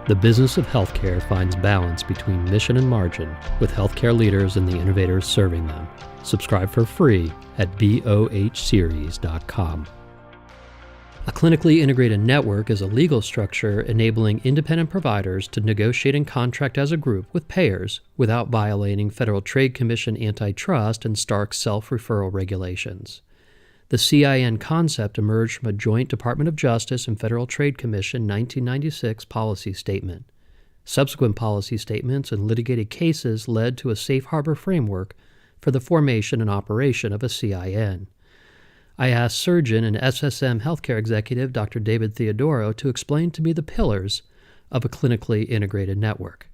The business of healthcare finds balance between mission and margin, with healthcare leaders and the innovators serving them. Subscribe for free at bohseries.com. A clinically integrated network is a legal structure enabling independent providers to negotiate and contract as a group with payers without violating Federal Trade Commission antitrust and stark self-referral regulations. The CIN concept emerged from a joint Department of Justice and Federal Trade Commission 1996 policy statement. Subsequent policy statements and litigated cases led to a safe harbor framework for the formation and operation of a CIN. I asked surgeon and SSM Healthcare executive Dr. David Theodoro to explain to me the pillars of a clinically integrated network.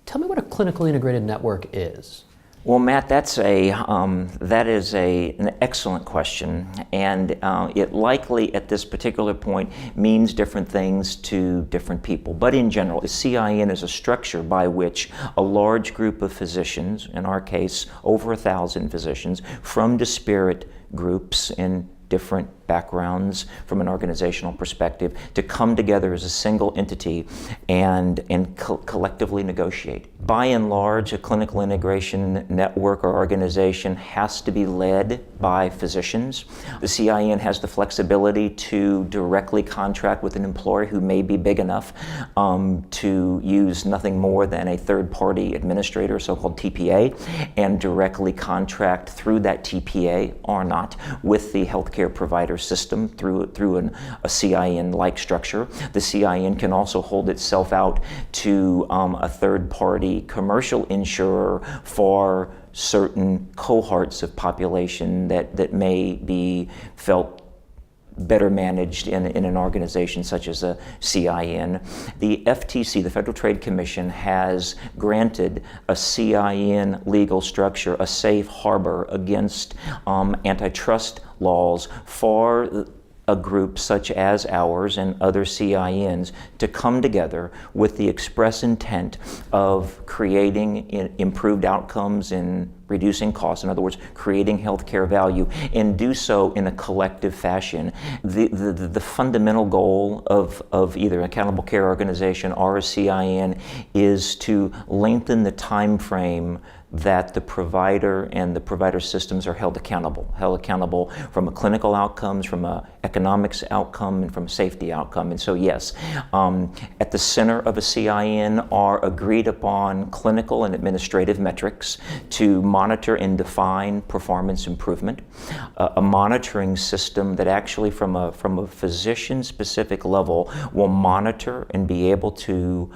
Tell me what a clinically integrated network is. Well, Matt, that is an excellent question, and it likely at this particular point means different things to different people. But in general, the CIN is a structure by which a large group of physicians, in our case over 1,000 physicians, from disparate groups in different backgrounds from an organizational perspective, to come together as a single entity and collectively negotiate. By and large, a clinical integration network or organization has to be led by physicians. The CIN has the flexibility to directly contract with an employer who may be big enough to use nothing more than a third-party administrator, so-called TPA, and directly contract through that TPA or not with the healthcare provider system through a CIN-like structure. The CIN can also hold itself out to a third-party commercial insurer for certain cohorts of population that may be felt better managed in an organization such as a CIN. The FTC, the Federal Trade Commission, has granted a CIN legal structure a safe harbor against antitrust laws for a group such as ours and other CINs to come together with the express intent of creating improved outcomes in reducing costs, in other words, creating healthcare value, and do so in a collective fashion. The fundamental goal of either an accountable care organization or a CIN is to lengthen the time frame that the provider and the provider systems are held accountable from a clinical outcomes, from a economics outcome, and from a safety outcome. And so yes, at the center of a CIN are agreed upon clinical and administrative metrics to monitor and define performance improvement, a monitoring system that actually from a physician-specific level will monitor and be able to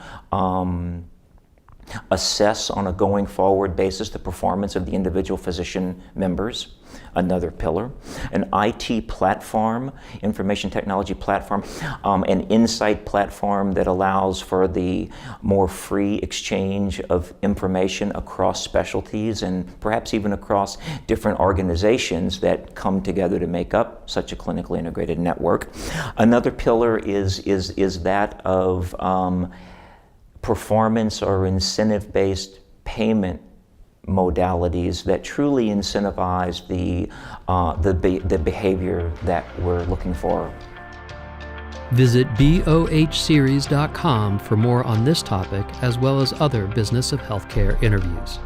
assess on a going forward basis the performance of the individual physician members, another pillar. An IT platform, information technology platform, an insight platform that allows for the more free exchange of information across specialties and perhaps even across different organizations that come together to make up such a clinically integrated network. Another pillar is that of performance or incentive-based payment modalities that truly incentivize the behavior that we're looking for. Visit bohseries.com for more on this topic as well as other Business of Healthcare interviews.